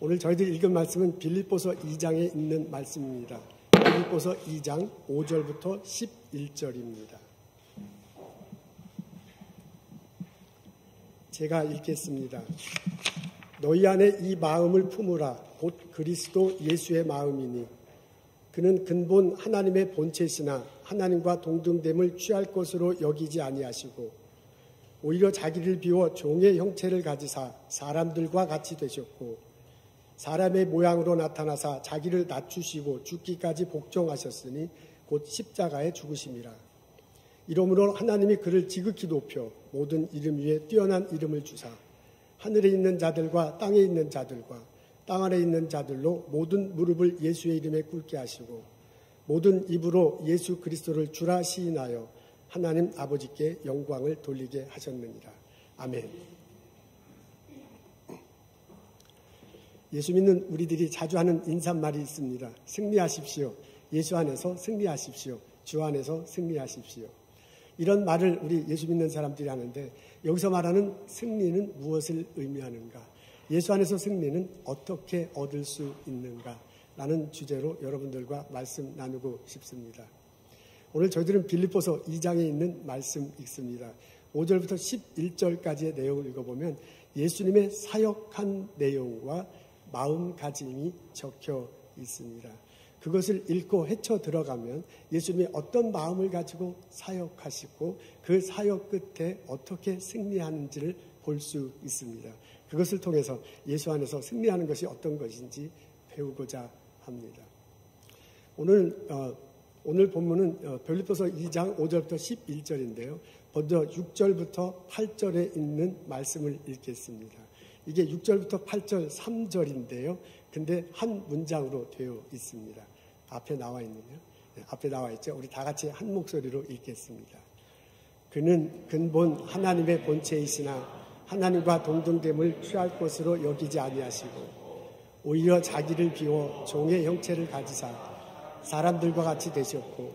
오늘 저희들이 읽은 말씀은 빌립보서 2장에 있는 말씀입니다. 빌립보서 2장 5절부터 11절입니다. 제가 읽겠습니다. 너희 안에 이 마음을 품으라. 곧 그리스도 예수의 마음이니 그는 근본 하나님의 본체시나 하나님과 동등됨을 취할 것으로 여기지 아니하시고 오히려 자기를 비워 종의 형체를 가지사 사람들과 같이 되셨고 사람의 모양으로 나타나사 자기를 낮추시고 죽기까지 복종하셨으니 곧 십자가에 죽으심이라. 이러므로 하나님이 그를 지극히 높여 모든 이름 위에 뛰어난 이름을 주사 하늘에 있는 자들과 땅에 있는 자들과 땅 아래 있는 자들로 모든 무릎을 예수의 이름에 꿇게 하시고 모든 입으로 예수 그리스도를 주라 시인하여 하나님 아버지께 영광을 돌리게 하셨느니라. 아멘. 예수 믿는 우리들이 자주 하는 인사말이 있습니다. 승리하십시오. 예수 안에서 승리하십시오. 주 안에서 승리하십시오. 이런 말을 우리 예수 믿는 사람들이 하는데 여기서 말하는 승리는 무엇을 의미하는가? 예수 안에서 승리는 어떻게 얻을 수 있는가? 라는 주제로 여러분들과 말씀 나누고 싶습니다. 오늘 저희들은 빌립보서 2장에 있는 말씀 읽습니다. 5절부터 11절까지의 내용을 읽어보면 예수님의 사역한 내용과 마음가짐이 적혀 있습니다. 그것을 읽고 헤쳐 들어가면 예수님이 어떤 마음을 가지고 사역하시고 그 사역 끝에 어떻게 승리하는지를 볼 수 있습니다. 그것을 통해서 예수 안에서 승리하는 것이 어떤 것인지 배우고자 합니다. 오늘 본문은 빌립보서 2장 5절부터 11절인데요. 먼저 6절부터 8절에 있는 말씀을 읽겠습니다. 이게 6절부터 8절 3절인데요. 근데 한 문장으로 되어 있습니다. 앞에 나와 있는데요. 네, 앞에 나와 있죠. 우리 다 같이 한 목소리로 읽겠습니다. 그는 근본 하나님의 본체이시나 하나님과 동등됨을 취할 것으로 여기지 아니하시고 오히려 자기를 비워 종의 형체를 가지사 사람들과 같이 되셨고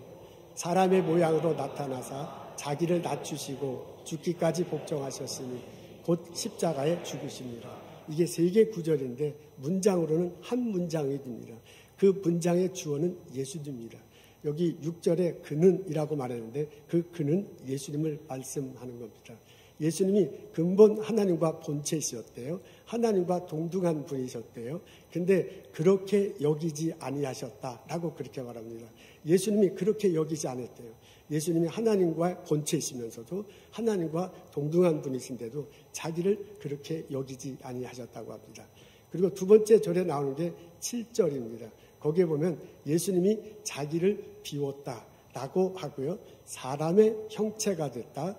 사람의 모양으로 나타나사 자기를 낮추시고 죽기까지 복종하셨으니 곧 십자가에 죽으십니다. 이게 3개 구절인데 문장으로는 한 문장이 됩니다. 그 문장의 주어는 예수님입니다. 여기 6절에 그는이라고 말했는데 그 그는 예수님을 말씀하는 겁니다. 예수님이 근본 하나님과 본체이셨대요. 하나님과 동등한 분이셨대요. 근데 그렇게 여기지 아니하셨다라고 그렇게 말합니다. 예수님이 그렇게 여기지 않았대요. 예수님이 하나님과 본체이시면서도 하나님과 동등한 분이신데도 자기를 그렇게 여기지 아니하셨다고 합니다. 그리고 두 번째 절에 나오는 게 7절입니다. 거기에 보면 예수님이 자기를 비웠다라고 하고요. 사람의 형체가 됐다.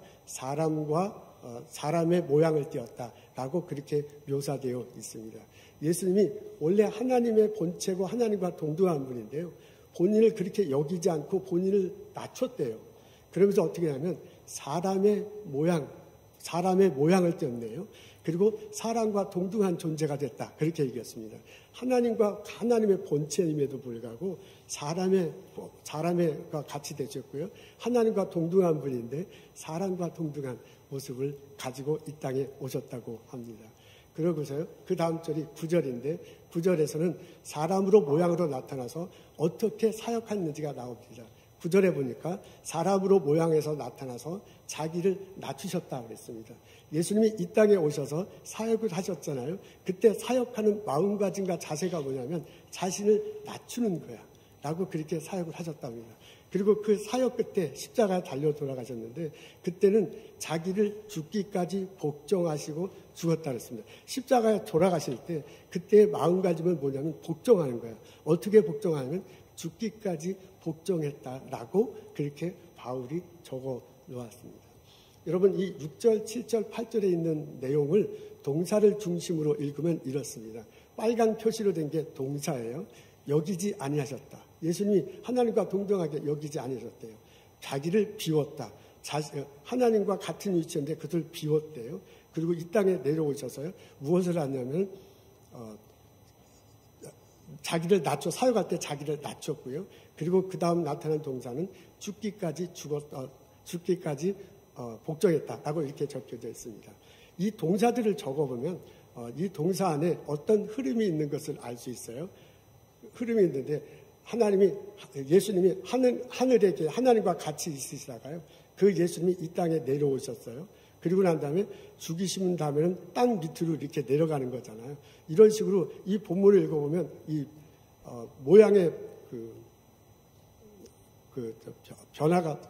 사람의 모양을 띄었다라고 그렇게 묘사되어 있습니다. 예수님이 원래 하나님의 본체고 하나님과 동등한 분인데요. 본인을 그렇게 여기지 않고 본인을 낮췄대요. 그러면서 어떻게 하냐면 사람의 모양을 띄었네요. 그리고 사람과 동등한 존재가 됐다. 그렇게 얘기했습니다. 하나님의 본체임에도 불구하고 사람과 같이 되셨고요. 하나님과 동등한 분인데 사람과 동등한 모습을 가지고 이 땅에 오셨다고 합니다. 그러고서요. 그 다음 절이 9절인데 9절에서는 사람으로 모양으로 나타나서 어떻게 사역했는지가 나옵니다. 9절에 보니까 사람으로 모양에서 나타나서 자기를 낮추셨다고 그랬습니다. 예수님이 이 땅에 오셔서 사역을 하셨잖아요. 그때 사역하는 마음가짐과 자세가 뭐냐면 자신을 낮추는 거야 라고 그렇게 사역을 하셨답니다. 그리고 그 사역 끝에 십자가에 달려 돌아가셨는데 그때는 자기를 죽기까지 복종하시고 죽었다 그랬습니다. 십자가에 돌아가실 때 그때의 마음가짐은 뭐냐면 복종하는 거예요. 어떻게 복종하냐면 죽기까지 복종했다라고 그렇게 바울이 적어 놓았습니다. 여러분 이 6절, 7절, 8절에 있는 내용을 동사를 중심으로 읽으면 이렇습니다. 빨간 표시로 된 게 동사예요. 여기지 아니하셨다. 예수님이 하나님과 동등하게 여기지 아니하셨대요. 자기를 비웠다. 하나님과 같은 위치인데 그들 비웠대요. 그리고 이 땅에 내려오셔서요. 무엇을 하냐면 자기를 사역할 때 자기를 낮췄고요. 그리고 그 다음 나타난 동사는 죽기까지 복종했다라고 이렇게 적혀져 있습니다. 이 동사들을 적어보면 이 동사 안에 어떤 흐름이 있는 것을 알 수 있어요. 흐름이 있는데 예수님이 하늘에 하나님과 같이 있으시다가요. 그 예수님이 이 땅에 내려오셨어요. 그리고 난 다음에 죽이신 다음에는 땅 밑으로 이렇게 내려가는 거잖아요. 이런 식으로 이 본문을 읽어보면 이 모양의 변화가,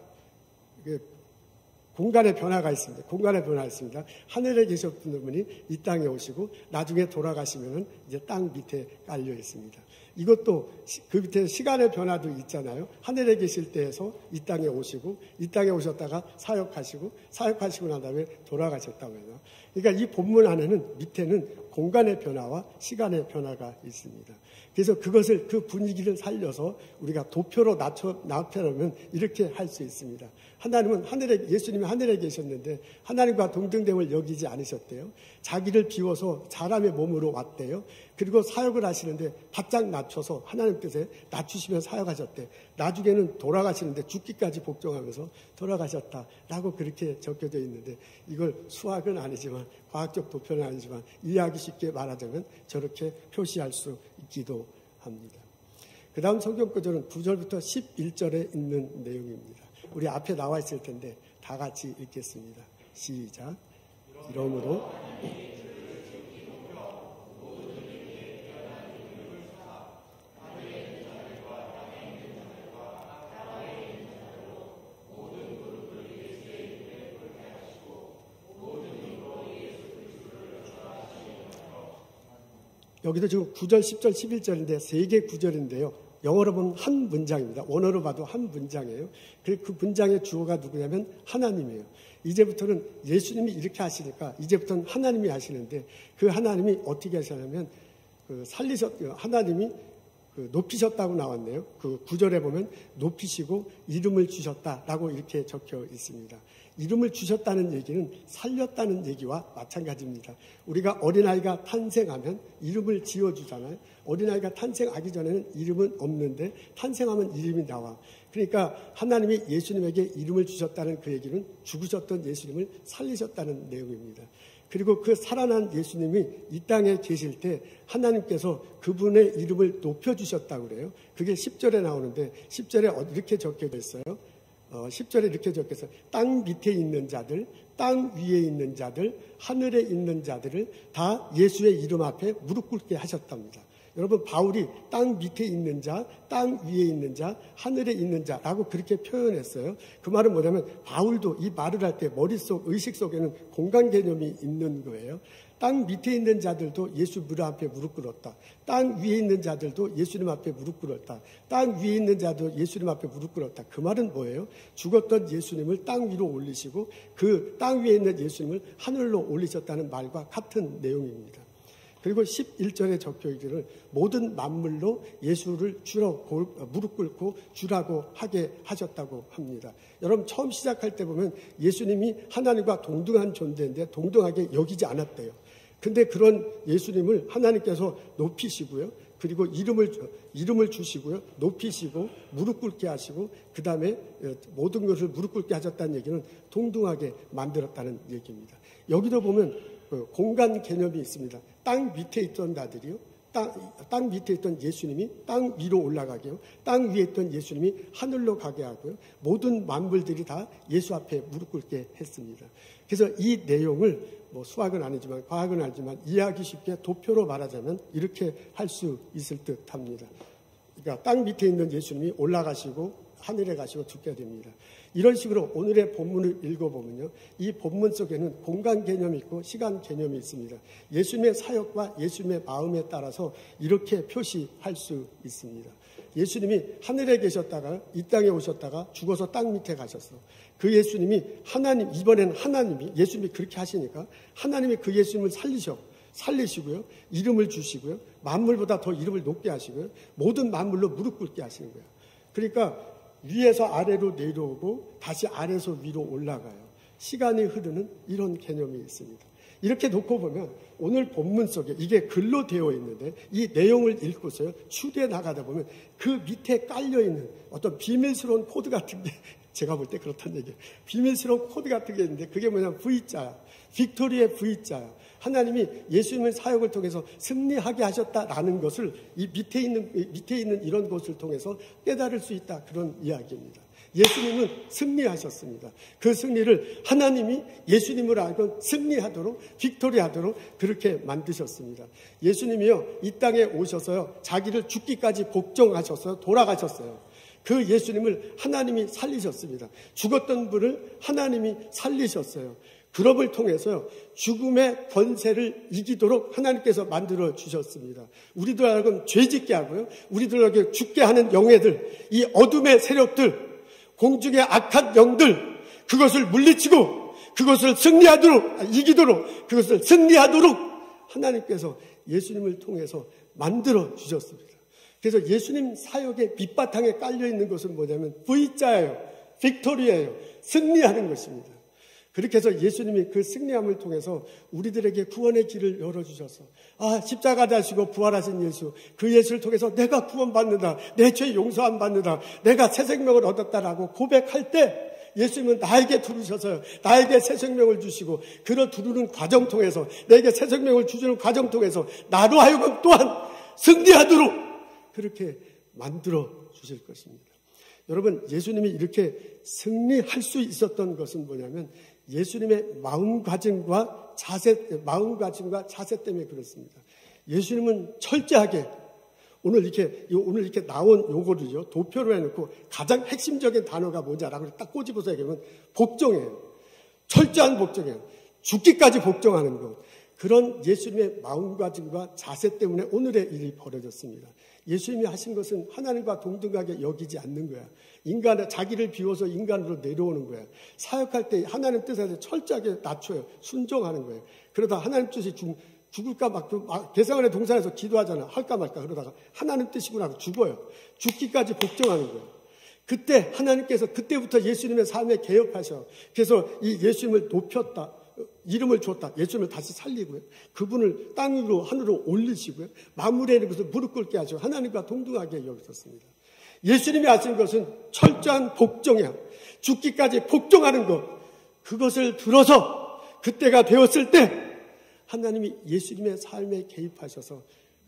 공간의 변화가 있습니다. 공간의 변화가 있습니다. 하늘에 계셨던 분이 이 땅에 오시고 나중에 돌아가시면은 이제 땅 밑에 깔려 있습니다. 이것도 그 밑에 시간의 변화도 있잖아요. 하늘에 계실 때에서 이 땅에 오시고 이 땅에 오셨다가 사역하시고 난 다음에 돌아가셨다고 해요. 그러니까 이 본문 안에는 밑에는 공간의 변화와 시간의 변화가 있습니다. 그래서 그 분위기를 살려서 우리가 도표로 나타내면 이렇게 할 수 있습니다. 예수님이 하늘에 계셨는데 하나님과 동등됨을 여기지 않으셨대요. 자기를 비워서 사람의 몸으로 왔대요. 그리고 사역을 하시는데 바짝 낮춰서 하나님 뜻에 낮추시며 사역하셨대. 나중에는 돌아가시는데 죽기까지 복종하면서 돌아가셨다라고 그렇게 적혀져 있는데, 이걸 수학은 아니지만 과학적 도표는 아니지만 이해하기 쉽게 말하자면 저렇게 표시할 수 있기도 합니다. 그 다음 성경 구절은 9절부터 11절에 있는 내용입니다. 우리 앞에 나와 있을 텐데 다 같이 읽겠습니다. 시작. 이러므로 여기도 지금 9절, 10절, 11절인데 세 개 구절인데요. 영어로 보면 한 문장입니다. 원어로 봐도 한 문장이에요. 그 문장의 주어가 누구냐면 하나님이에요. 이제부터는 예수님이 이렇게 하시니까 이제부터는 하나님이 하시는데, 그 하나님이 어떻게 하시냐면 하나님이 높이셨다고 나왔네요. 그 9절에 보면 높이시고 이름을 주셨다라고 이렇게 적혀 있습니다. 이름을 주셨다는 얘기는 살렸다는 얘기와 마찬가지입니다. 우리가 어린아이가 탄생하면 이름을 지어주잖아요. 어린아이가 탄생하기 전에는 이름은 없는데 탄생하면 이름이 나와. 그러니까 하나님이 예수님에게 이름을 주셨다는 그 얘기는 죽으셨던 예수님을 살리셨다는 내용입니다. 그리고 그 살아난 예수님이 이 땅에 계실 때 하나님께서 그분의 이름을 높여주셨다고 그래요. 그게 10절에 나오는데 10절에 이렇게 적혀져 있어요. 10절에 이렇게 적혀서 땅 밑에 있는 자들, 땅 위에 있는 자들, 하늘에 있는 자들을 다 예수의 이름 앞에 무릎 꿇게 하셨답니다. 여러분, 바울이 땅 밑에 있는 자, 땅 위에 있는 자, 하늘에 있는 자라고 그렇게 표현했어요. 그 말은 뭐냐면 바울도 이 말을 할 때 머릿속, 의식 속에는 공간 개념이 있는 거예요. 땅 밑에 있는 자들도 예수 무릎 앞에 무릎 꿇었다. 땅 위에 있는 자들도 예수님 앞에 무릎 꿇었다. 땅 위에 있는 자도 예수님 앞에 무릎 꿇었다. 그 말은 뭐예요? 죽었던 예수님을 땅 위로 올리시고 그 땅 위에 있는 예수님을 하늘로 올리셨다는 말과 같은 내용입니다. 그리고 11절에 적혀 있기를 모든 만물로 예수를 무릎 꿇고 주라고 하게 하셨다고 합니다. 여러분, 처음 시작할 때 보면 예수님이 하나님과 동등한 존재인데 동등하게 여기지 않았대요. 근데 그런 예수님을 하나님께서 높이시고요. 그리고 이름을 주시고요. 높이시고 무릎 꿇게 하시고 그 다음에 모든 것을 무릎 꿇게 하셨다는 얘기는 동등하게 만들었다는 얘기입니다. 여기도 보면 공간 개념이 있습니다. 땅 밑에 있던 자들이요. 땅 밑에 있던 예수님이 땅 위로 올라가게요. 땅 위에 있던 예수님이 하늘로 가게 하고요. 모든 만물들이 다 예수 앞에 무릎 꿇게 했습니다. 그래서 이 내용을 수학은 아니지만 과학은 아니지만 이해하기 쉽게 도표로 말하자면 이렇게 할 수 있을 듯 합니다. 그러니까 땅 밑에 있는 예수님이 올라가시고 하늘에 가시고 죽게 됩니다. 이런 식으로 오늘의 본문을 읽어보면요. 이 본문 속에는 공간 개념이 있고 시간 개념이 있습니다. 예수님의 사역과 예수님의 마음에 따라서 이렇게 표시할 수 있습니다. 예수님이 하늘에 계셨다가 이 땅에 오셨다가 죽어서 땅 밑에 가셨어. 그 예수님이 이번에는 예수님이 그렇게 하시니까 하나님이 그 예수님을 살리시고요. 이름을 주시고요. 만물보다 더 이름을 높게 하시고요. 모든 만물로 무릎 꿇게 하시는 거예요. 그러니까 위에서 아래로 내려오고 다시 아래에서 위로 올라가요. 시간이 흐르는 이런 개념이 있습니다. 이렇게 놓고 보면 오늘 본문 속에 이게 글로 되어 있는데 이 내용을 읽고서요. 추리해 나가다 보면 그 밑에 깔려있는 어떤 비밀스러운 코드 같은 게 제가 볼 때 그렇다는 얘기예요. 비밀스러운 코드 같은 게 있는데 그게 뭐냐면 V자야. 빅토리의 V자야. 하나님이 예수님의 사역을 통해서 승리하게 하셨다라는 것을 이 밑에 있는 이런 것을 통해서 깨달을 수 있다. 그런 이야기입니다. 예수님은 승리하셨습니다. 그 승리를 하나님이 예수님을 알고 승리하도록, 빅토리하도록 그렇게 만드셨습니다. 예수님이요, 이 땅에 오셔서요, 자기를 죽기까지 복종하셨어요. 돌아가셨어요. 그 예수님을 하나님이 살리셨습니다. 죽었던 분을 하나님이 살리셨어요. 그럼을 통해서요, 죽음의 권세를 이기도록 하나님께서 만들어 주셨습니다. 우리들 알고 죄짓게 하고요, 우리들에게 죽게 하는 영예들, 이 어둠의 세력들, 공중의 악한 영들, 그것을 물리치고 그것을 이기도록, 그것을 승리하도록 하나님께서 예수님을 통해서 만들어 주셨습니다. 그래서 예수님 사역의 밑바탕에 깔려있는 것은 뭐냐면 V자예요. 빅토리예요. 승리하는 것입니다. 그렇게 해서 예수님이 그 승리함을 통해서 우리들에게 구원의 길을 열어주셔서, 십자가 다시고 부활하신 예수, 그 예수를 통해서 내가 구원받는다, 내 죄 용서함 받는다, 내가 새 생명을 얻었다라고 고백할 때 예수님은 나에게 두르셔서요, 나에게 새 생명을 주시고, 그를 두르는 과정 통해서, 내게 새 생명을 주시는 과정 통해서 나로 하여금 또한 승리하도록 그렇게 만들어 주실 것입니다. 여러분, 예수님이 이렇게 승리할 수 있었던 것은 뭐냐면 예수님의 마음가짐과 자세 때문에 그렇습니다. 예수님은 철저하게 오늘 이렇게 나온 요거를요, 도표로 해놓고 가장 핵심적인 단어가 뭐냐라고 딱 꼬집어서 얘기하면 복종이에요. 철저한 복종이에요. 죽기까지 복종하는 것. 그런 예수님의 마음가짐과 자세 때문에 오늘의 일이 벌어졌습니다. 예수님이 하신 것은 하나님과 동등하게 여기지 않는 거야. 자기를 비워서 인간으로 내려오는 거야. 사역할 때 하나님 뜻에 철저하게 낮춰요. 순종하는 거예요. 그러다 하나님 뜻이 죽을까 막 개성원의 동산에서 기도하잖아. 할까 말까. 그러다가 하나님 뜻이구나 하고 죽어요. 죽기까지 복종하는 거예요. 그때 하나님께서 그때부터 예수님의 삶에 개혁하셔. 그래서 이 예수님을 높였다. 이름을 줬다. 예수님을 다시 살리고요. 그분을 땅 위로 하늘로 올리시고요. 마무리하는 것을 무릎 꿇게 하시고 하나님과 동등하게 여기셨습니다. 예수님이 하신 것은 철저한 복종이야. 죽기까지 복종하는 것. 그것을 들어서 그때가 되었을 때 하나님이 예수님의 삶에 개입하셔서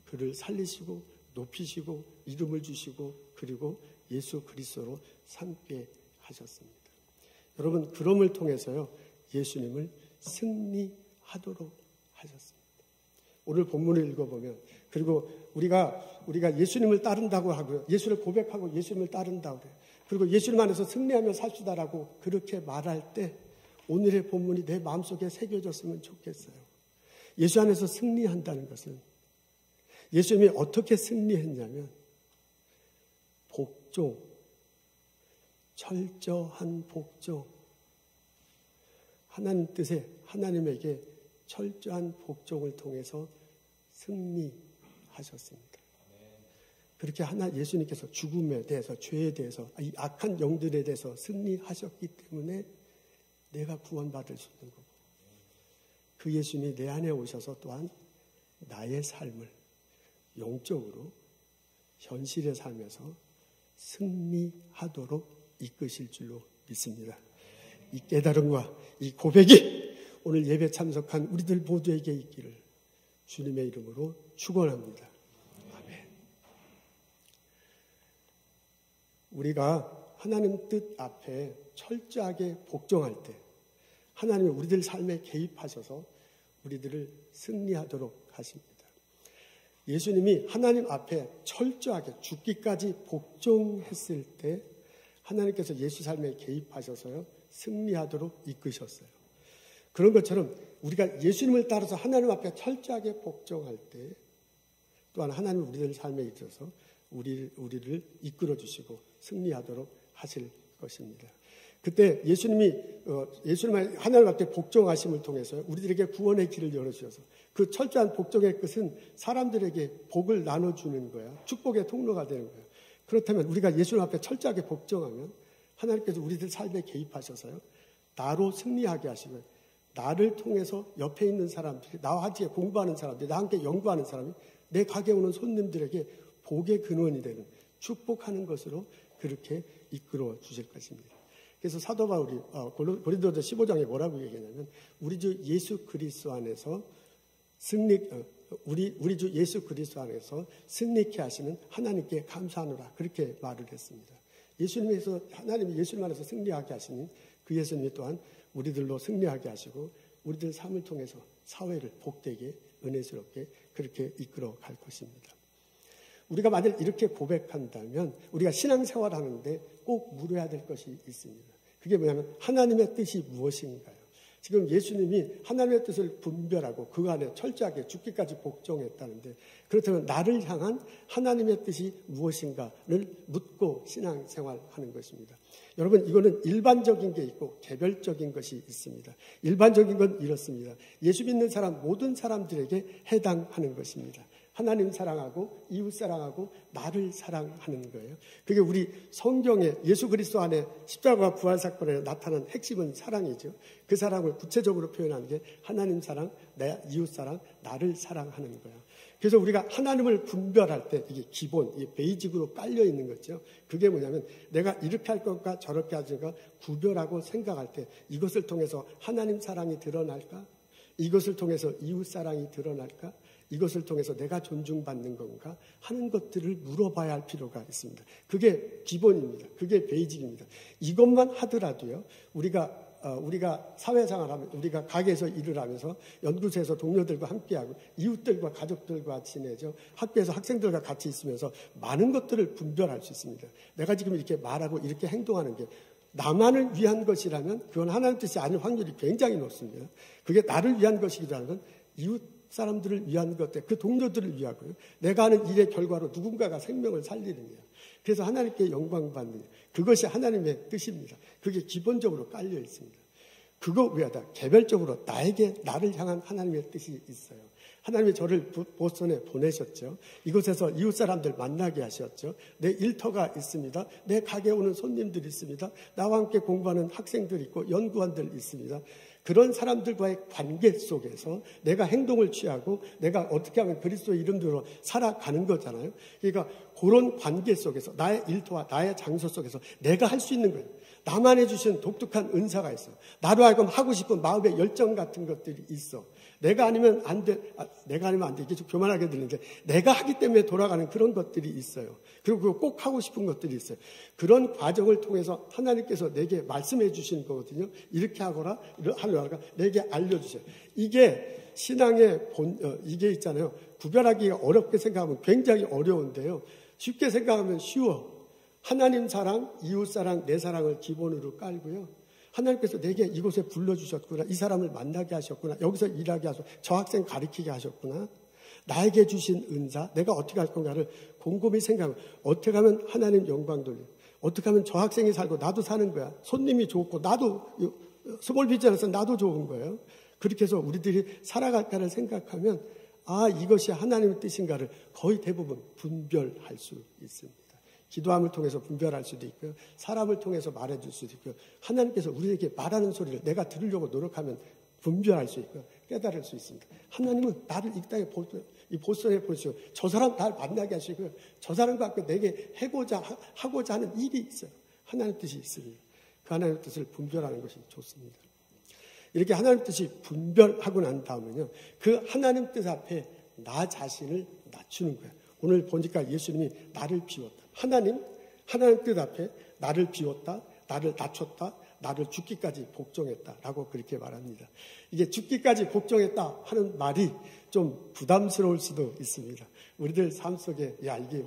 그를 살리시고 높이시고 이름을 주시고 그리고 예수 그리스도로 삼게 하셨습니다. 여러분, 그럼을 통해서요, 예수님을 승리하도록 하셨습니다. 오늘 본문을 읽어보면, 그리고 우리가 예수님을 따른다고 하고요, 예수를 고백하고 예수님을 따른다고 그래요. 그리고 예수님 안에서 승리하며 삽시다라고 그렇게 말할 때 오늘의 본문이 내 마음속에 새겨졌으면 좋겠어요. 예수 안에서 승리한다는 것은 예수님이 어떻게 승리했냐면 복종, 철저한 복종, 하나님 뜻에 하나님에게 철저한 복종을 통해서 승리하셨습니다. 그렇게 예수님께서 죽음에 대해서, 죄에 대해서, 이 악한 영들에 대해서 승리하셨기 때문에 내가 구원받을 수 있는 거고, 그 예수님이 내 안에 오셔서 또한 나의 삶을 영적으로 현실의 삶에서 승리하도록 이끄실 줄로 믿습니다. 이 깨달음과 이 고백이 오늘 예배 참석한 우리들 모두에게 있기를 주님의 이름으로 축원합니다. 아멘. 우리가 하나님 뜻 앞에 철저하게 복종할 때 하나님이 우리들 삶에 개입하셔서 우리들을 승리하도록 하십니다. 예수님이 하나님 앞에 철저하게 죽기까지 복종했을 때 하나님께서 예수 삶에 개입하셔서요, 승리하도록 이끄셨어요. 그런 것처럼 우리가 예수님을 따라서 하나님 앞에 철저하게 복종할 때 또한 하나님 우리들 삶에 있어서 우리를 이끌어 주시고 승리하도록 하실 것입니다. 그때 예수님이 하나님 앞에 복종하심을 통해서 우리들에게 구원의 길을 열어주셔서 그 철저한 복종의 끝은 사람들에게 복을 나눠주는 거야. 축복의 통로가 되는 거야. 그렇다면 우리가 예수님 앞에 철저하게 복종하면 하나님께서 우리들 삶에 개입하셔서요, 나로 승리하게 하시고 나를 통해서 옆에 있는 사람들이, 나와 함께 공부하는 사람들이, 나와 함께 연구하는 사람이 내 가게에 오는 손님들에게 복의 근원이 되는, 축복하는 것으로 그렇게 이끌어 주실 것입니다. 그래서 사도 바울이 고린도서 15장에 뭐라고 얘기하냐면 우리 주 예수 그리스도 안에서 우리 주 예수 그리스도 안에서 승리케 하시는 하나님께 감사하노라 그렇게 말을 했습니다. 하나님이 예수님 안에서 승리하게 하시는 그 예수님이 또한 우리들로 승리하게 하시고 우리들 삶을 통해서 사회를 복되게 은혜스럽게 그렇게 이끌어 갈 것입니다. 우리가 만약 이렇게 고백한다면 우리가 신앙생활하는데 꼭 물어야 될 것이 있습니다. 그게 뭐냐면 하나님의 뜻이 무엇인가요? 지금 예수님이 하나님의 뜻을 분별하고 그 안에 철저하게 죽기까지 복종했다는데 그렇다면 나를 향한 하나님의 뜻이 무엇인가를 묻고 신앙생활하는 것입니다. 여러분 이거는 일반적인 게 있고 개별적인 것이 있습니다. 일반적인 건 이렇습니다. 예수 믿는 사람 모든 사람들에게 해당하는 것입니다. 하나님 사랑하고 이웃 사랑하고 나를 사랑하는 거예요. 그게 우리 성경에 예수 그리스도 안에 십자가 부활 사건에 나타난 핵심은 사랑이죠. 그 사랑을 구체적으로 표현하는 게 하나님 사랑, 내 이웃 사랑, 나를 사랑하는 거예요. 그래서 우리가 하나님을 분별할 때 이게 기본, 이게 베이직으로 깔려 있는 거죠. 그게 뭐냐면 내가 이렇게 할 것과 저렇게 하는 것 구별하고 생각할 때 이것을 통해서 하나님 사랑이 드러날까? 이것을 통해서 이웃 사랑이 드러날까? 이것을 통해서 내가 존중받는 건가 하는 것들을 물어봐야 할 필요가 있습니다. 그게 기본입니다. 그게 베이직입니다. 이것만 하더라도요. 우리가 사회생활하면 우리가 가게에서 일을 하면서 연구소에서 동료들과 함께하고 이웃들과 가족들과 지내죠. 학교에서 학생들과 같이 있으면서 많은 것들을 분별할 수 있습니다. 내가 지금 이렇게 말하고 이렇게 행동하는 게 나만을 위한 것이라면 그건 하나님 뜻이 아닐 확률이 굉장히 높습니다. 그게 나를 위한 것이기도 하면 이웃 사람들을 위한 것, 그 동료들을 위하고요. 내가 하는 일의 결과로 누군가가 생명을 살리는 거예요. 그래서 하나님께 영광 받는 그것이 하나님의 뜻입니다. 그게 기본적으로 깔려 있습니다. 그거 외에다 개별적으로 나를 향한 하나님의 뜻이 있어요. 하나님이 저를 보스턴에 보내셨죠. 이곳에서 이웃 사람들 만나게 하셨죠. 내 일터가 있습니다. 내 가게에 오는 손님들이 있습니다. 나와 함께 공부하는 학생들 있고 연구원들 있습니다. 그런 사람들과의 관계 속에서 내가 행동을 취하고 내가 어떻게 하면 그리스도의 이름대로 살아가는 거잖아요. 그러니까 그런 관계 속에서 나의 일터와 나의 장소 속에서 내가 할 수 있는 거예요. 나만 해주신 독특한 은사가 있어. 나로 하여금 하고 싶은 마음의 열정 같은 것들이 있어. 내가 아니면 안 돼. 이게 좀 교만하게 들리는데 내가 하기 때문에 돌아가는 그런 것들이 있어요. 그리고 꼭 하고 싶은 것들이 있어요. 그런 과정을 통해서 하나님께서 내게 말씀해 주시는 거거든요. 이렇게 하거라, 하려가 내게 알려주세요. 이게 신앙의 이게 있잖아요. 구별하기가 어렵게 생각하면 굉장히 어려운데요. 쉽게 생각하면 쉬워. 하나님 사랑, 이웃 사랑, 내 사랑을 기본으로 깔고요. 하나님께서 내게 이곳에 불러주셨구나. 이 사람을 만나게 하셨구나. 여기서 일하게 하셨구나. 저 학생 가르치게 하셨구나. 나에게 주신 은사, 내가 어떻게 할 건가를 곰곰이 생각하면 어떻게 하면 하나님 영광 돌려. 어떻게 하면 저 학생이 살고 나도 사는 거야. 손님이 좋고 나도 스몰 비즈니스 나도 좋은 거예요. 그렇게 해서 우리들이 살아갈까를 생각하면 이것이 하나님의 뜻인가를 거의 대부분 분별할 수 있습니다. 기도함을 통해서 분별할 수도 있고요. 사람을 통해서 말해줄 수도 있고요. 하나님께서 우리에게 말하는 소리를 내가 들으려고 노력하면 분별할 수 있고요. 깨달을 수 있습니다. 하나님은 나를 이 땅에 이 보스턴에 보시고 저 사람 나를 만나게 하시고요. 저 사람과 함께 내게 하고자 하는 일이 있어요. 하나님 뜻이 있습니다. 그 하나님 뜻을 분별하는 것이 좋습니다. 이렇게 하나님 뜻이 분별하고 난 다음은요. 그 하나님 뜻 앞에 나 자신을 낮추는 거예요. 오늘 보니까 예수님이 나를 비웠다. 하나님 뜻 앞에 나를 비웠다, 나를 낮췄다, 나를 죽기까지 복종했다라고 그렇게 말합니다. 이게 죽기까지 복종했다 하는 말이 좀 부담스러울 수도 있습니다. 우리들 삶 속에 이게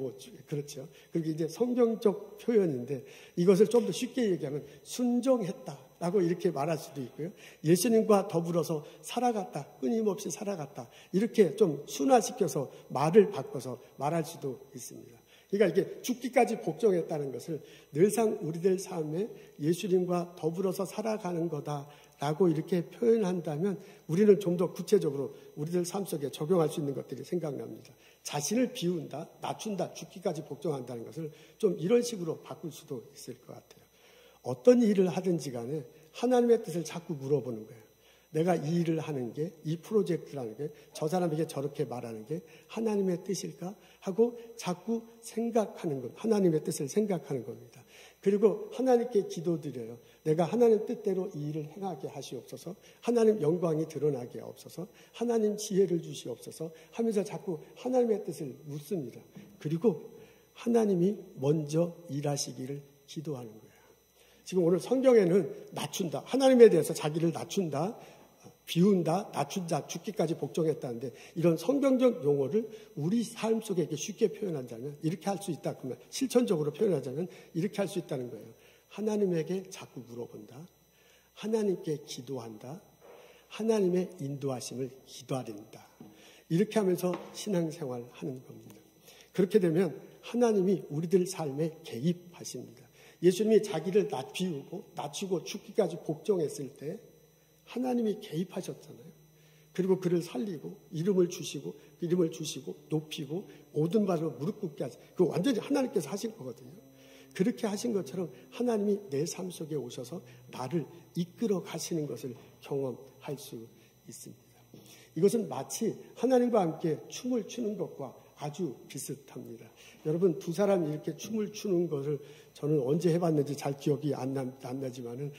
그렇죠. 그게 이제 성경적 표현인데 이것을 좀 더 쉽게 얘기하면 순종했다라고 이렇게 말할 수도 있고요. 예수님과 더불어서 살아갔다, 끊임없이 살아갔다 이렇게 좀 순화시켜서 말을 바꿔서 말할 수도 있습니다. 그러니까 이게 죽기까지 복종했다는 것을 늘상 우리들 삶에 예수님과 더불어서 살아가는 거다라고 이렇게 표현한다면 우리는 좀 더 구체적으로 우리들 삶 속에 적용할 수 있는 것들이 생각납니다. 자신을 비운다, 낮춘다, 죽기까지 복종한다는 것을 좀 이런 식으로 바꿀 수도 있을 것 같아요. 어떤 일을 하든지 간에 하나님의 뜻을 자꾸 물어보는 거예요. 내가 이 일을 하는 게, 이 프로젝트라는 게, 저 사람에게 저렇게 말하는 게 하나님의 뜻일까? 하고 자꾸 생각하는 것, 하나님의 뜻을 생각하는 겁니다. 그리고 하나님께 기도드려요. 내가 하나님 뜻대로 이 일을 행하게 하시옵소서, 하나님 영광이 드러나게 하옵소서, 하나님 지혜를 주시옵소서 하면서 자꾸 하나님의 뜻을 묻습니다. 그리고 하나님이 먼저 일하시기를 기도하는 거예요. 지금 오늘 성경에는 낮춘다, 하나님에 대해서 자기를 낮춘다, 비운다, 낮춘다, 죽기까지 복종했다는데 이런 성경적 용어를 우리 삶 속에 이렇게 쉽게 표현하자면 이렇게 할 수 있다. 그러면 실천적으로 표현하자면 이렇게 할 수 있다는 거예요. 하나님에게 자꾸 물어본다, 하나님께 기도한다, 하나님의 인도하심을 기다린다. 이렇게 하면서 신앙생활 하는 겁니다. 그렇게 되면 하나님이 우리들 삶에 개입하십니다. 예수님이 자기를 낮추고 죽기까지 복종했을 때 하나님이 개입하셨잖아요. 그리고 그를 살리고 이름을 주시고 높이고 모든 바로 무릎 꿇게 하시. 그 완전히 하나님께서 하신 거거든요. 그렇게 하신 것처럼 하나님이 내 삶 속에 오셔서 나를 이끌어 가시는 것을 경험할 수 있습니다. 이것은 마치 하나님과 함께 춤을 추는 것과 아주 비슷합니다. 여러분, 두 사람이 이렇게 춤을 추는 것을 저는 언제 해봤는지 잘 기억이 안 나지만은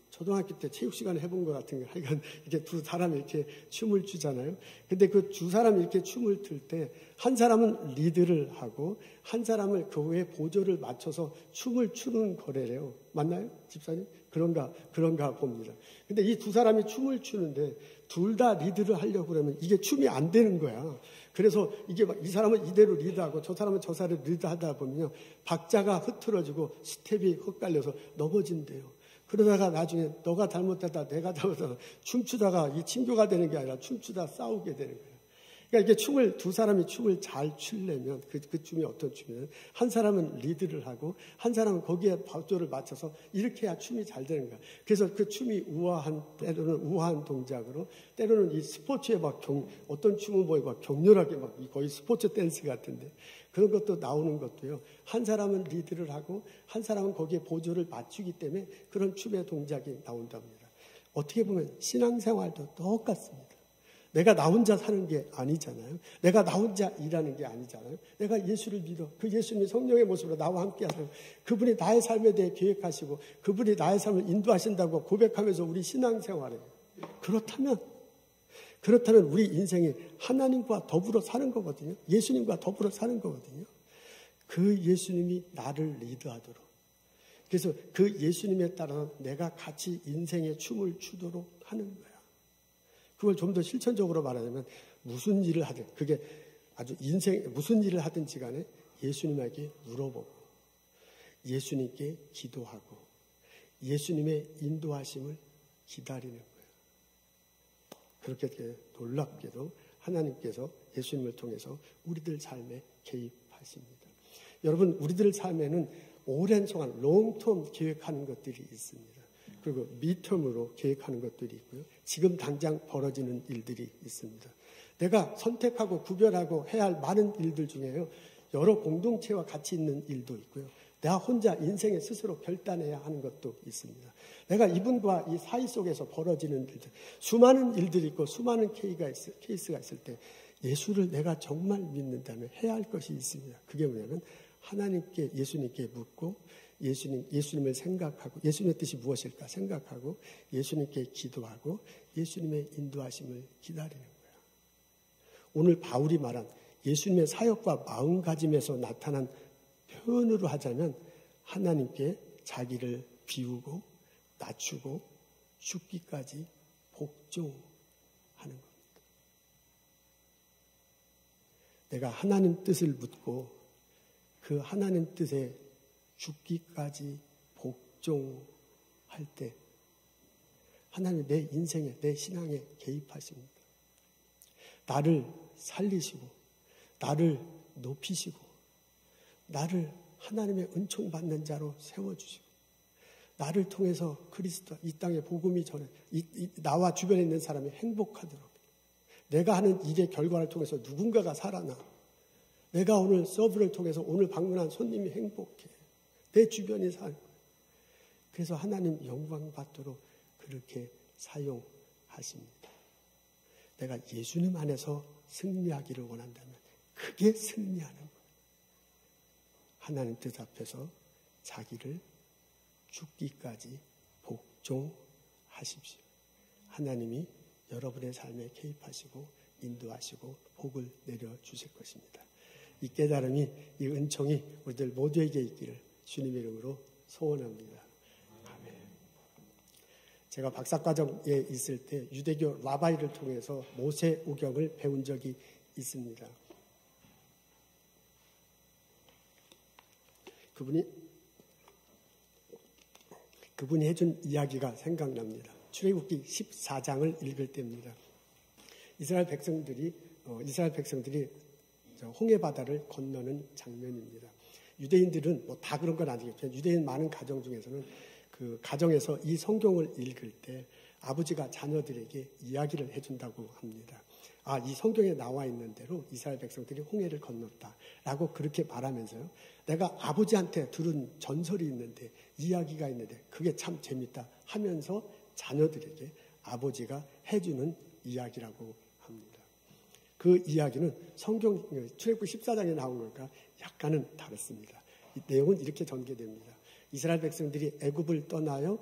초등학교 때 체육 시간에 해본 것 같은 게 하여간 이렇게 두 사람이 이렇게 춤을 추잖아요. 근데 그 두 사람이 이렇게 춤을 틀 때 한 사람은 리드를 하고 한 사람은 그 후에 보조를 맞춰서 춤을 추는 거래래요. 맞나요? 집사님? 그런가 봅니다. 근데 이 두 사람이 춤을 추는데 둘 다 리드를 하려고 그러면 이게 춤이 안 되는 거야. 그래서 이게 막 이 사람은 이대로 리드하고 저 사람은 저 사람을 리드하다 보면요. 박자가 흐트러지고 스텝이 헛갈려서 넘어진대요. 그러다가 나중에 너가 잘못하다 내가 잘못하다 춤추다가 이 친교가 되는 게 아니라 춤추다 싸우게 되는 거예요. 그러니까 이게 두 사람이 춤을 잘 추려면 그 춤이 어떤 춤이냐면 한 사람은 리드를 하고 한 사람은 거기에 박조를 맞춰서 이렇게 해야 춤이 잘 되는 거야. 그래서 그 춤이 때로는 우아한 동작으로 때로는 이 스포츠에 어떤 춤은 막 격렬하게 막 거의 스포츠 댄스 같은데 그런 것도 나오는 것도요. 한 사람은 리드를 하고 한 사람은 거기에 보조를 맞추기 때문에 그런 춤의 동작이 나온답니다. 어떻게 보면 신앙생활도 똑같습니다. 내가 나 혼자 사는 게 아니잖아요. 내가 나 혼자 일하는 게 아니잖아요. 내가 예수를 믿어. 그 예수님이 성령의 모습으로 나와 함께 하세요. 그분이 나의 삶에 대해 계획하시고 그분이 나의 삶을 인도하신다고 고백하면서 우리 신앙생활에 그렇다면 우리 인생이 하나님과 더불어 사는 거거든요. 예수님과 더불어 사는 거거든요. 그 예수님이 나를 리드하도록. 그래서 그 예수님에 따라서 내가 같이 인생의 춤을 추도록 하는 거야. 그걸 좀 더 실천적으로 말하자면 무슨 일을 하든 그게 아주 무슨 일을 하든지 간에 예수님에게 물어보고 예수님께 기도하고 예수님의 인도하심을 기다리는 거예요. 그렇게 놀랍게도 하나님께서 예수님을 통해서 우리들 삶에 개입하십니다. 여러분, 우리들 삶에는 오랜 동안 롱텀 계획하는 것들이 있습니다. 그리고 미텀으로 계획하는 것들이 있고요. 지금 당장 벌어지는 일들이 있습니다. 내가 선택하고 구별하고 해야 할 많은 일들 중에요. 여러 공동체와 같이 있는 일도 있고요. 내가 혼자 인생에 스스로 결단해야 하는 것도 있습니다. 내가 이분과 이 사이 속에서 벌어지는 일들, 수많은 일들이 있고 수많은 케이스가 있을 때 예수를 내가 정말 믿는다면 해야 할 것이 있습니다. 그게 뭐냐면 하나님께 예수님께 묻고 예수님을 생각하고 예수님의 뜻이 무엇일까 생각하고 예수님께 기도하고 예수님의 인도하심을 기다리는 거예요. 오늘 바울이 말한 예수님의 사역과 마음가짐에서 나타난 표현으로 하자면 하나님께 자기를 비우고 낮추고 죽기까지 복종하는 겁니다. 내가 하나님 뜻을 묻고 그 하나님 뜻에 죽기까지 복종할 때 하나님 내 인생에 내 신앙에 개입하십니다. 나를 살리시고 나를 높이시고 나를 하나님의 은총 받는 자로 세워주시고 나를 통해서 그리스도 이 땅에 복음이 전해 나와 주변에 있는 사람이 행복하도록 내가 하는 일의 결과를 통해서 누군가가 살아나 내가 오늘 서브를 통해서 오늘 방문한 손님이 행복해 내 주변이 살고 그래서 하나님 영광 받도록 그렇게 사용하십니다. 하십니다. 내가 예수님 안에서 승리하기를 원한다면 그게 승리하는 거예요. 하나님 뜻 앞에서 자기를 죽기까지 복종하십시오. 하나님이 여러분의 삶에 개입하시고 인도하시고 복을 내려주실 것입니다. 이 깨달음이, 이 은총이 우리들 모두에게 있기를 주님의 이름으로 소원합니다. 아멘. 제가 박사과정에 있을 때 유대교 라바이를 통해서 모세 오경을 배운 적이 있습니다. 그분이 해준 이야기가 생각납니다. 출애굽기 14장을 읽을 때입니다. 이스라엘 백성들이 홍해 바다를 건너는 장면입니다. 유대인들은 뭐 다 그런 건 아니겠지만 유대인 많은 가정 중에서는 그 가정에서 이 성경을 읽을 때 아버지가 자녀들에게 이야기를 해준다고 합니다. 아, 이 성경에 나와 있는 대로 이스라엘 백성들이 홍해를 건넜다라고 그렇게 말하면서요. 내가 아버지한테 들은 전설이 있는데, 이야기가 있는데 그게 참 재밌다 하면서 자녀들에게 아버지가 해주는 이야기라고 합니다. 그 이야기는 성경 출애굽기 14장에 나온 것과 약간은 다릅니다. 이 내용은 이렇게 전개됩니다. 이스라엘 백성들이 애굽을 떠나요.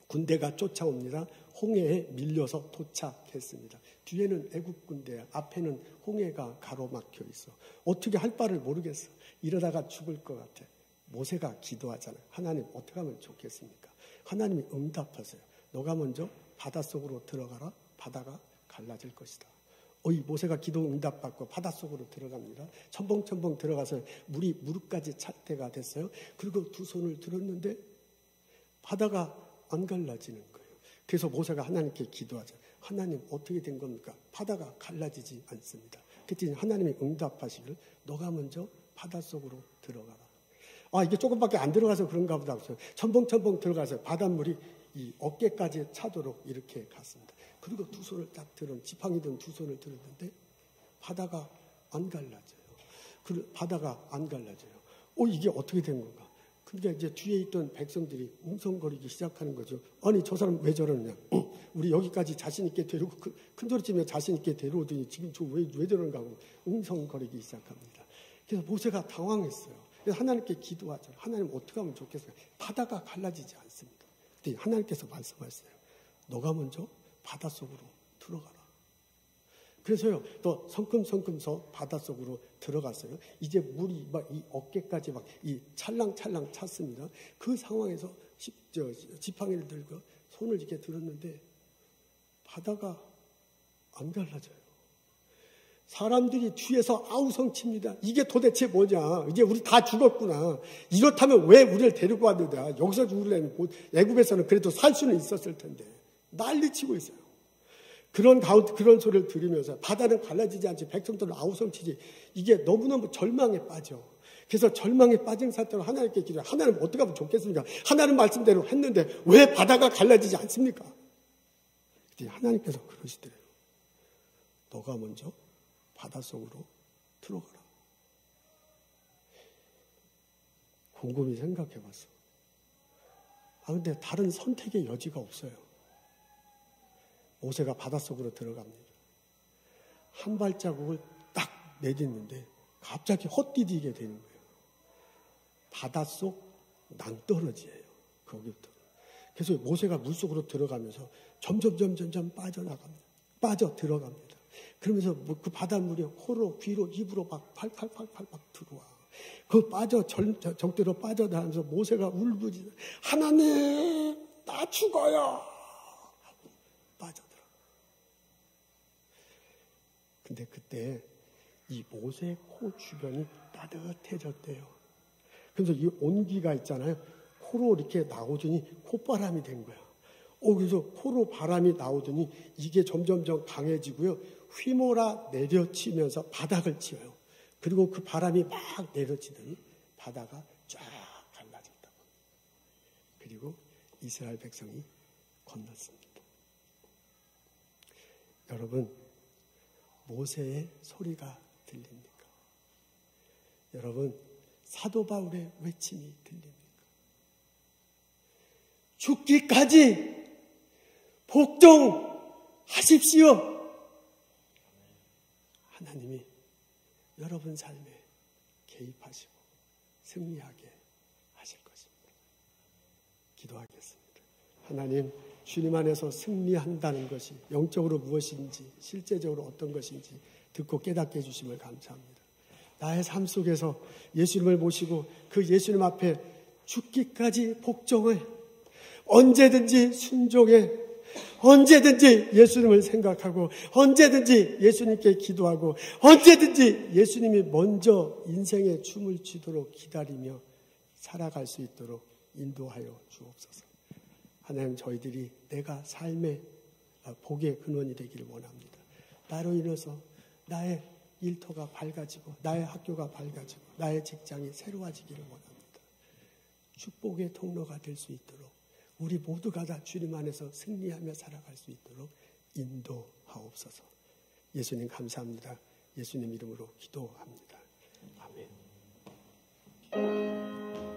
군대가 쫓아옵니다. 홍해에 밀려서 도착했습니다. 뒤에는 애굽 군대, 앞에는 홍해가 가로막혀 있어. 어떻게 할 바를 모르겠어. 이러다가 죽을 것 같아. 모세가 기도하잖아요. 하나님 어떻게 하면 좋겠습니까? 하나님이 응답하세요. 너가 먼저 바닷속으로 들어가라. 바다가 갈라질 것이다. 이 모세가 기도 응답받고 바닷속으로 들어갑니다. 첨벙첨벙 들어가서 물이 무릎까지 찰 때가 됐어요. 그리고 두 손을 들었는데 바다가 안 갈라지는 거예요. 그래서 모세가 하나님께 기도하죠. 하나님 어떻게 된 겁니까? 바다가 갈라지지 않습니다. 그랬더니 하나님이 응답하시길 너가 먼저 바닷속으로 들어가라. 이게 조금밖에 안 들어가서 그런가 보다. 첨벙첨벙 들어가서 바닷물이 이 어깨까지 차도록 이렇게 갔습니다. 그리고 두 손을 딱 지팡이 든 두 손을 들었는데 바다가 안 갈라져요. 바다가 안 갈라져요. 이게 어떻게 된 건가? 그러니까 이제 뒤에 있던 백성들이 웅성거리기 시작하는 거죠. 아니 저 사람 왜 저러느냐? 우리 여기까지 자신 있게 데리고 큰 소리치며 자신 있게 데려오더니 지금 저 왜 저런가 하고 웅성거리기 시작합니다. 그래서 모세가 당황했어요. 그래서 하나님께 기도하죠. 하나님 어떻게 하면 좋겠어요? 바다가 갈라지지 않습니다. 근데 하나님께서 말씀하셨어요. 너가 먼저 바닷속으로 들어가라. 그래서요, 또 성큼성큼서 바닷속으로 들어갔어요. 이제 물이 막 이 어깨까지 막 이 찰랑찰랑 찼습니다. 그 상황에서 지팡이를 들고 손을 이렇게 들었는데 바다가 안 갈라져요. 사람들이 뒤에서 아우성칩니다. 이게 도대체 뭐냐? 이제 우리 다 죽었구나. 이렇다면 왜 우리를 데리고 왔느냐? 여기서 죽으려면 애굽에서는 그래도 살 수는 있었을 텐데 난리치고 있어요. 그런 소리를 들으면서 바다는 갈라지지 않지 백성들은 아우성치지. 이게 너무너무 절망에 빠져. 그래서 절망에 빠진 상태로 하나님께 기도해. 하나님 어떻게 하면 좋겠습니까? 하나님 말씀대로 했는데 왜 바다가 갈라지지 않습니까? 하나님께서 그러시더래요. 너가 먼저 바닷속으로 들어가라. 곰곰이 생각해봤어. 근데 다른 선택의 여지가 없어요. 모세가 바닷속으로 들어갑니다. 한 발자국을 딱 내딛는데 갑자기 헛디디게 되는 거예요. 바닷속 낭떠러지예요. 거기부터. 그래서 모세가 물속으로 들어가면서 점점 빠져나갑니다. 빠져 들어갑니다. 그러면서 그 바닷물이 코로, 귀로, 입으로 막 팔팔 들어와. 그 적대로 빠져나가면서 모세가 울부짖어. 하나님, 나 죽어요. 하고 빠져들어. 근데 그때 이 모세 코 주변이 따뜻해졌대요. 그래서 이 온기가 있잖아요. 코로 이렇게 나오더니 콧바람이 된 거야. 그래서 코로 바람이 나오더니 이게 점점 강해지고요. 휘몰아 내려치면서 바닥을 치어요. 그리고 그 바람이 막 내려치더니 바다가 쫙 갈라졌다고. 그리고 이스라엘 백성이 건넜습니다. 여러분, 모세의 소리가 들립니까? 여러분, 사도 바울의 외침이 들립니까? 죽기까지 복종하라. 하십시오. 하나님이 여러분 삶에 개입하시고 승리하게 하실 것입니다. 기도하겠습니다. 하나님, 주님 안에서 승리한다는 것이 영적으로 무엇인지, 실제적으로 어떤 것인지 듣고 깨닫게 해주심을 감사합니다. 나의 삶 속에서 예수님을 모시고 그 예수님 앞에 죽기까지 복종해, 언제든지 순종해, 언제든지 예수님을 생각하고, 언제든지 예수님께 기도하고, 언제든지 예수님이 먼저 인생의 춤을 추도록 기다리며 살아갈 수 있도록 인도하여 주옵소서. 하나님, 저희들이 내가 삶의 복의 근원이 되기를 원합니다. 나로 인해서 나의 일터가 밝아지고, 나의 학교가 밝아지고, 나의 직장이 새로워지기를 원합니다. 축복의 통로가 될 수 있도록 우리 모두가 다 주님 안에서 승리하며 살아갈 수 있도록 인도하옵소서. 예수님 감사합니다. 예수님 이름으로 기도합니다. 아멘.